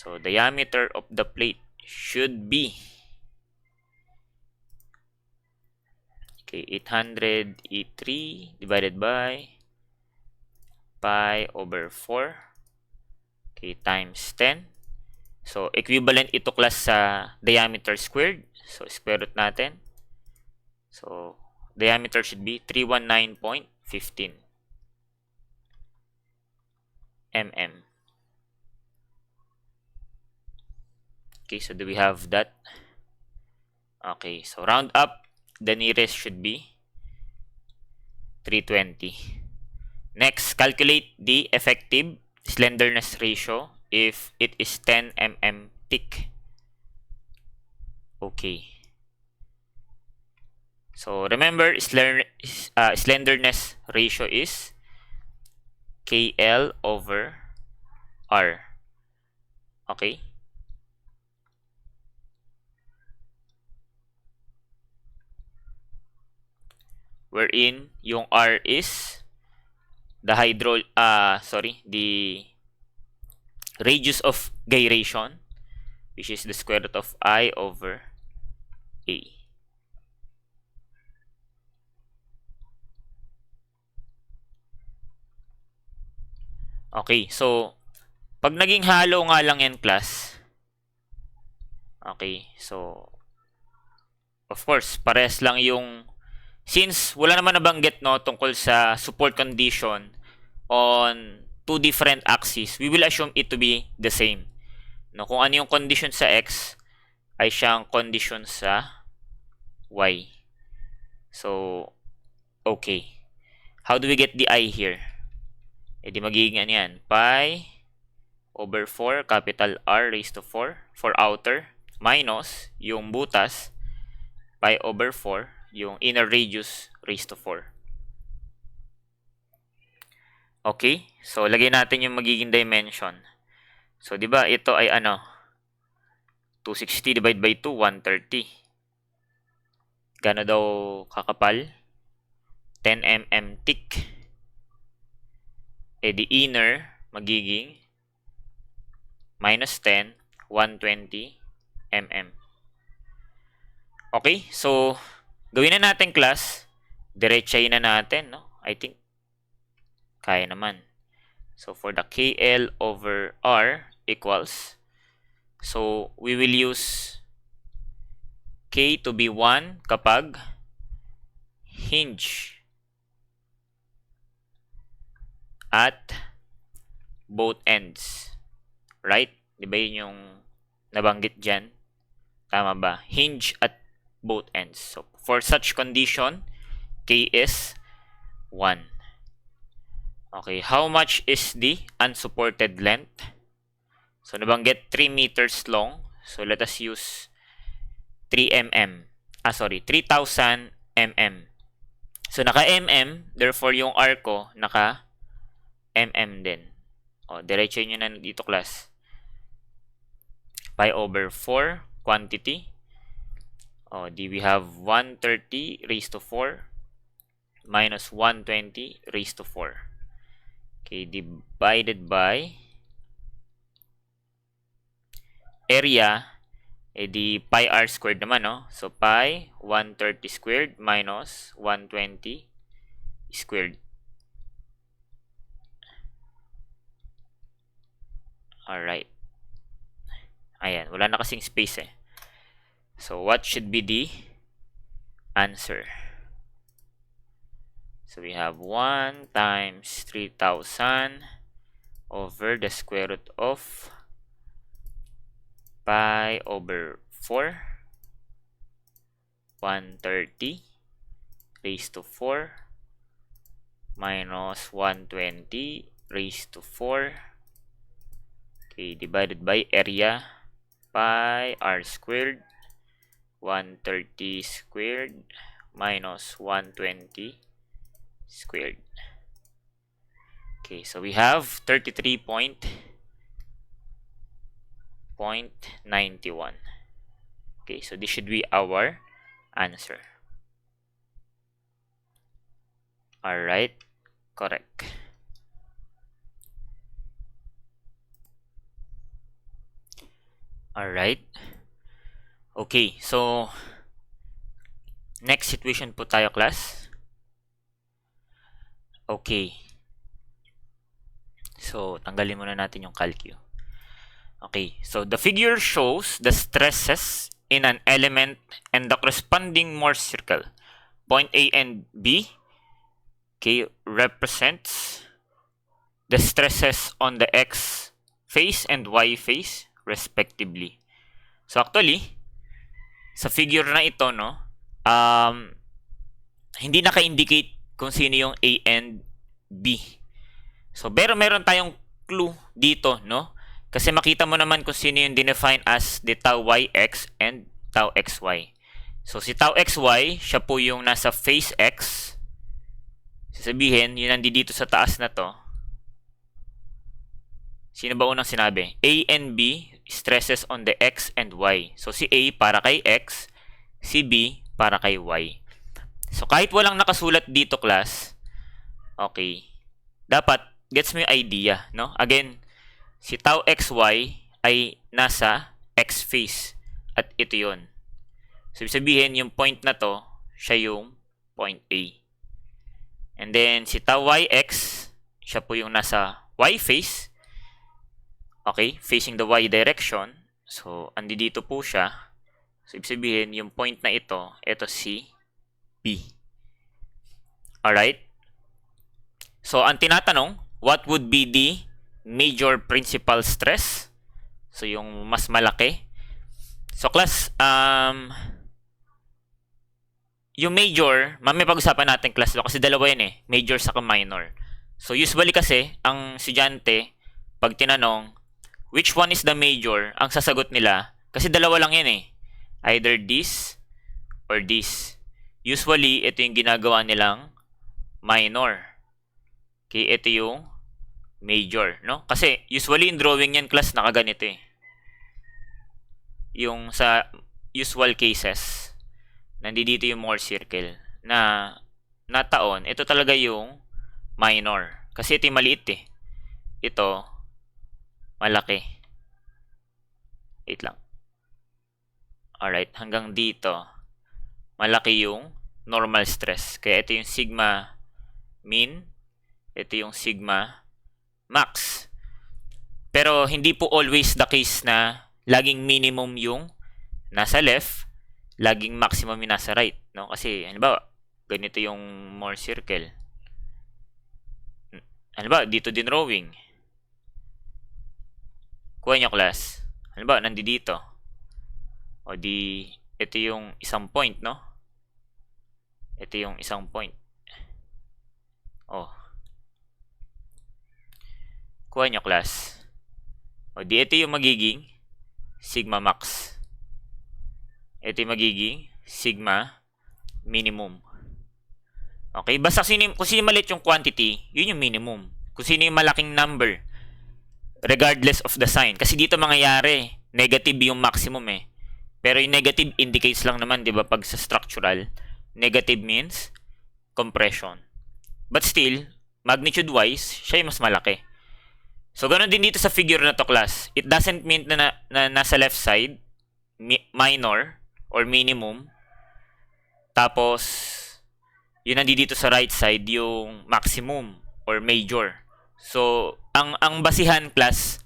So, diameter of the plate should be 800 E3 divided by pi over 4 times 10. So, equivalent ito, class, sa diameter squared. So, square root natin. So, diameter should be 319.15 mm. Okay, so do we have that? Okay, so round up, the nearest should be 320. Next, calculate the effective slenderness ratio if it is 10 mm thick. Okay. So, remember, slenderness ratio is KL over R. Okay? Wherein yung R is the the radius of gyration, which is the square root of I over A. Okay, so pag naging halo nga lang yan, class. Okay, so of course, parehas lang yung, since wala naman nabanggit, no, tungkol sa support condition on two different axes, we will assume it to be the same. No, kung ano yung condition sa X ay siyang condition sa Y. So, okay. How do we get the I here? E di magiging ano yan? Pi over 4, capital R raised to 4 for outer, minus yung butas, pi over 4, yung inner radius raised to 4. Okay? So, lagyan natin yung magiging dimension. So, di ba ito ay ano? 260 divided by 2, 130. Gano daw kakapal? 10 mm thick. Eh, the inner magiging minus 10, 120 mm. Okay? So, gawin na natin, class. Diretsahin na natin, no? I think kaya naman. So, for the KL over R equals, so, we will use K to be 1 kapag hinge at both ends. Right? Di ba yun yung nabanggit dyan? Tama ba? Hinge at both ends. So, for such condition, K is 1. Okay, how much is the unsupported length? So, nabanggit 3 meters long. So, let us use 3 mm. 3,000 mm. So, naka-mm. Therefore, yung R ko, naka-mm din. O, diretso nyo na dito, class. Pi over 4, quantity. O, di we have 130 raised to 4 minus 120 raised to 4. Okay, divided by area, di pi r squared naman, no? So, pi 130 squared minus 120 squared. Alright. Ayan, wala na kasing space eh. So, what should be the answer? So, we have 1 times 3,000 over the square root of pi over 4, 130 raised to 4 minus 120 raised to 4. Okay, divided by area, pi r squared, 130 squared minus 120 squared. Okay, so we have 33.91. Okay, so this should be our answer. Alright, correct. Alright. Okay, so next situation po tayo, class. Okay. So, tanggalin muna natin yung calcu. Okay, so the figure shows the stresses in an element and the corresponding Morse circle. Point A and B, okay, represents the stresses on the X phase and Y phase respectively. So actually, sa figure na ito, no, hindi naka-indicate kung sino yung A and B. So, pero meron tayong clue dito, no? Kasi makita mo naman kung sino yung dinefine as the tau yx and tau xy. So, si tau xy, siya po yung nasa phase x. Sasabihin, yun nandito sa taas na to. Sino ba unang sinabi? A and B stresses on the x and y. So, si A para kay x, si B para kay y. So, kahit walang nakasulat dito, class, okay, dapat gets mo yung idea, no? Again, si tau xy ay nasa x phase at ito yun. So, ibig sabihin, yung point na to, siya yung point A. And then, si tau yx, siya po yung nasa y phase. Okay, facing the y direction. So, andi dito po siya. So, ibig sabihin, yung point na ito si B. Alright? So, ang tinatanong, what would be the major principal stress? So, yung mas malaki. So, class, yung major, mamaya pag-usapan natin, class, kasi dalawa yan eh. Major saka minor. So, usually kasi, ang estudyante, pag tinanong, which one is the major, ang sasagot nila, kasi dalawa lang yan eh. Either this or this. Usually, ito yung ginagawa nilang minor. Okay, ito yung major, no? Kasi usually in drawing yan, class, nakaganito eh. Yung sa usual cases, nandito yung Morse circle na nataon, ito talaga yung minor. Kasi ito yung maliit eh. Ito, malaki. Wait lang. Alright, hanggang dito, malaki yung normal stress. Kaya ito yung sigma min, ito yung sigma max. Pero hindi po always the case na laging minimum yung nasa left, laging maximum yung nasa right, no? Kasi halimbawa, ganito yung Morse circle. Halimbawa, dito din drawing. Kuha nyo, class. Halimbawa, nandito. O di, ito yung isang point, no? Ito yung isang point. Oh. Kuha nyo, class. O di, ito yung magiging sigma max. Ito yung magiging sigma minimum. Okay? Basta kung sino maliit yung quantity, yun yung minimum. Kung sino yung malaking number, regardless of the sign. Kasi dito mangyayari, negative yung maximum eh. Pero yung negative indicates lang naman, di ba, pag sa structural, negative means compression. But still, magnitude-wise, siya yung mas malaki. So, ganun din dito sa figure na to, class. It doesn't mean na nasa left side, minor or minimum. Tapos, yun nandito sa right side, yung maximum or major. So, ang basihan, class,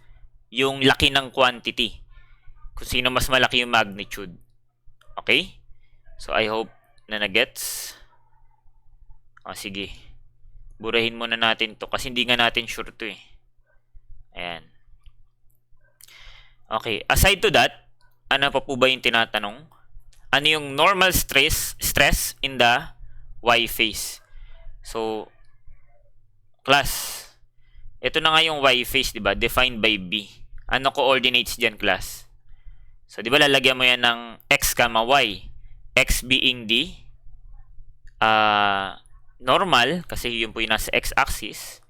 yung laki ng quantity. Kung sino mas malaki yung magnitude. Okay? So, I hope na nagets. Sige. Burahin muna natin to kasi hindi nga natin sure to eh. Ayan. Okay. Aside to that, ano pa po ba yung tinatanong? Ano yung normal stress in the Y phase? So, class, ito na nga yung Y phase, di ba? Defined by B. Ano coordinates dyan, class? So, di ba lalagyan mo yan ng X, Y. X being the normal, kasi yun po yung nasa X-axis.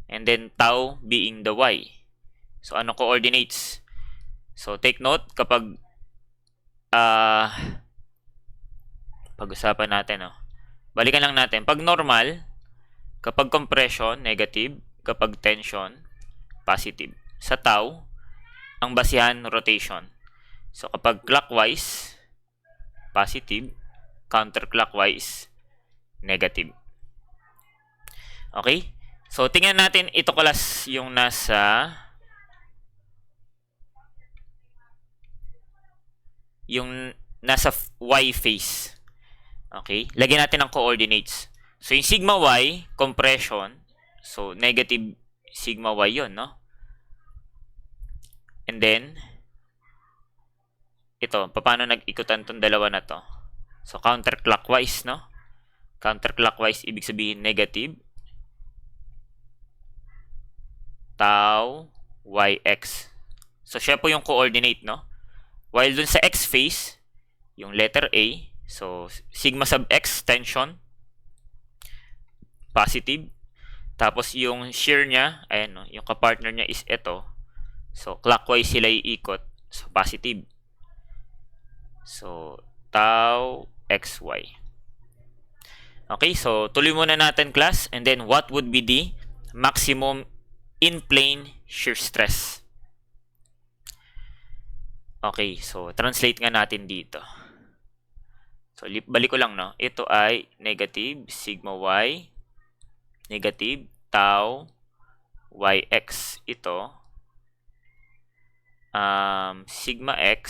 And then, tau being the Y. So, ano coordinates? So, take note, kapag pag-usapan natin, balikan lang natin. Pag normal, kapag compression, negative. Kapag tension, positive. Sa tau, ang basihan, rotation. So, kapag clockwise, positive. Counterclockwise, negative. Okay? So, tingnan natin ito, class, yung nasa Y phase. Okay? Lagyan natin ng coordinates. So, yung sigma Y, compression. So, negative sigma Y yun, no? And then, ito, paano nag-ikutan tong dalawa na to? So, counterclockwise, no? Counterclockwise, ibig sabihin negative. Tau YX. So, siya po yung coordinate, no? While dun sa X phase, yung letter A, so, sigma sub X, tension, positive. Tapos, yung shear niya, ayan, no? Yung kapartner niya is ito. So, clockwise sila iikot. So, positive. So, tau XY. Okay, so, tuloy muna natin, class. And then, what would be the maximum in-plane shear stress? Okay, so, translate nga natin dito. So, balik ko lang, no? Ito ay negative sigma Y, negative tau YX. Ito, sigma X,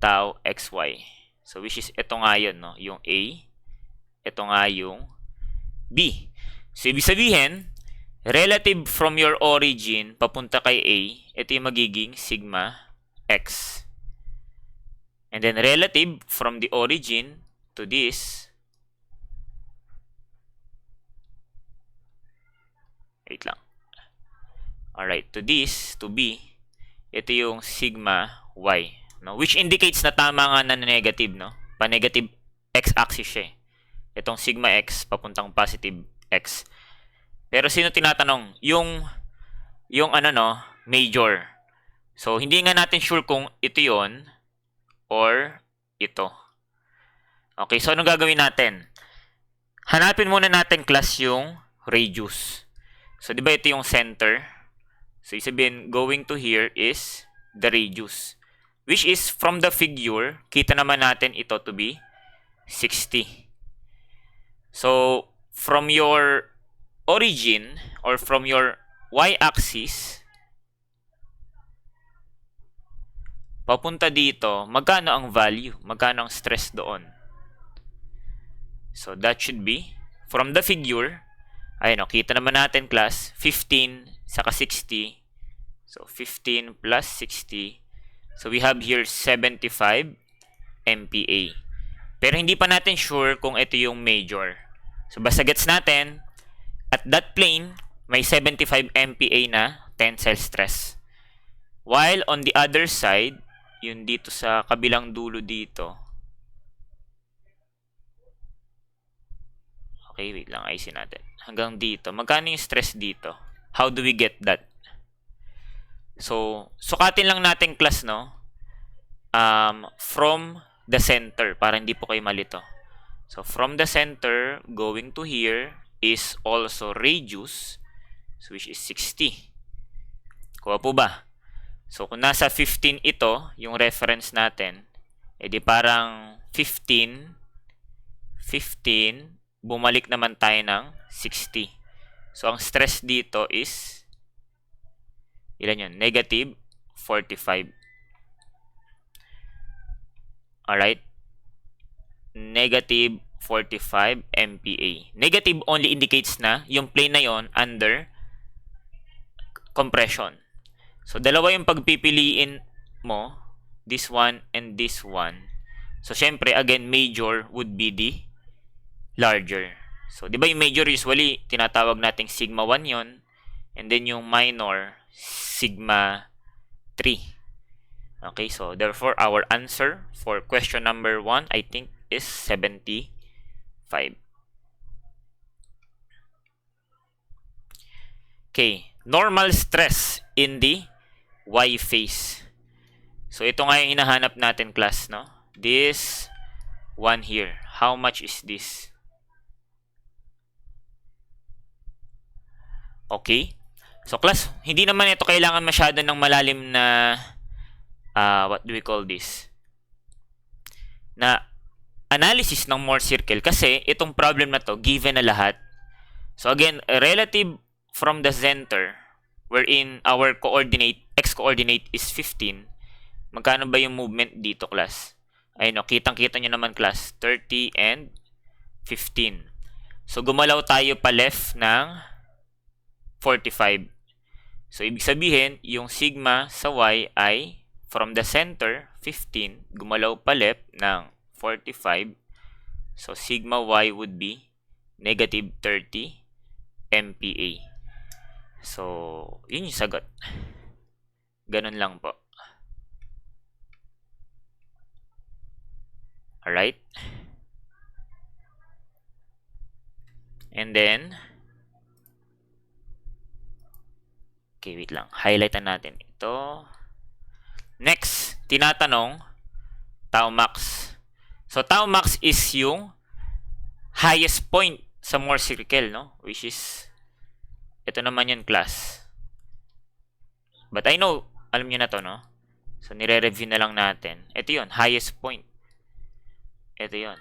tau XY. So, which is, ito nga yun, no? Yung A. Ito nga yung B. So, ibig sabihin, relative from your origin, papunta kay A, ito yung magiging sigma X. And then, relative from the origin to this, wait lang. Alright, to this, to B, ito yung sigma Y. No? Which indicates na tama nga na negative, no? Pa-negative X-axis siya eh. Itong sigma X, papuntang positive X. Pero sino tinatanong? Yung ano, no? Major. So, hindi nga natin sure kung ito yon or ito. Okay, so anong gagawin natin? Hanapin muna natin, class, yung radius. So, di ba ito yung center? So, sabihin, going to here is the radius. Which is, from the figure, kita naman natin ito to be 60. So, from your origin, or from your y-axis, papunta dito, magkano ang value? Magkano ang stress doon? So, that should be, from the figure, ayun o, kita naman natin, class, 15 saka 60. So, 15 plus 60. So, we have here 75 MPa. Pero hindi pa natin sure kung ito yung major. So, basta gets natin, at that plane, may 75 MPa na tensile stress. While on the other side, yun dito sa kabilang dulo dito, Okay, wait lang. Ayusin natin. Hanggang dito. Magkano yung stress dito? How do we get that? So, sukatin lang natin class, no? From the center. Para hindi po kayo malito. So, from the center, going to here is also radius, which is 60. Kuha po ba? So, kung nasa 15 ito, yung reference natin, edi parang 15, bumalik naman tayo ng 60. So, ang stress dito is, ilan yun? Negative 45. Alright? Negative 45 MPa. Negative only indicates na yung plane na yon under compression. So, dalawa yung pagpipiliin mo, this one and this one. So, syempre, again, major would be the larger. So, di ba yung major usually, tinatawag nating sigma 1 yon, and then yung minor, sigma 3. Okay, so therefore, our answer for question number 1, I think, is 75. Okay, normal stress in the Y phase. So, ito nga yung hinahanap natin, class, no? This one here. How much is this? Okay. So, class, hindi naman ito kailangan masyado ng malalim na, what do we call this? Na analysis ng Mohr circle. Kasi, itong problem na to, given na lahat. So, again, relative from the center, wherein our coordinate, x-coordinate is 15, magkano ba yung movement dito, class? Ayun, no, kitang-kita nyo naman, class, 30 and 15. So, gumalaw tayo pa left ng 45. So, ibig sabihin, yung sigma sa y ay from the center, 15, gumalaw pa left ng 45. So, sigma y would be negative 30 MPa. So, yun yung sagot. Ganun lang po. Alright? And then, okay, wait lang. Highlightan natin ito. Next, tinatanong, tau max. So, tau max is yung highest point sa Mohr circle, no? Which is, ito naman yun, class. But I know, alam nyo na to, no? So, nire-review na lang natin. Ito yun, highest point. Ito yun.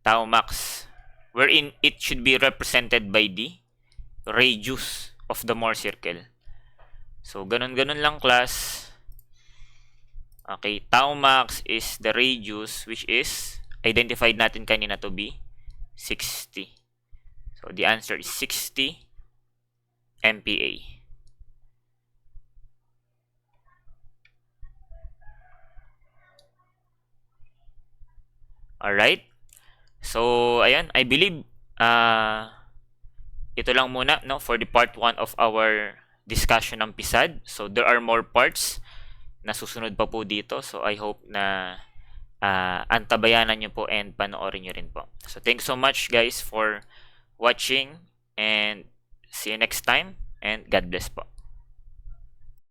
Tau max. Wherein it should be represented by the radius of the Mohr circle. So, ganun-ganun lang, class. Okay, tau max is the radius which is identified natin kanina to be 60. So, the answer is 60 MPa. Alright? So, ayan, I believe ito lang muna, no, for the part 1 of our discussion ng PSAD. So, there are more parts na susunod pa po dito. So, I hope na antabayanan nyo po and panoorin nyo rin po. So, thanks so much, guys, for watching, and see you next time, and God bless po.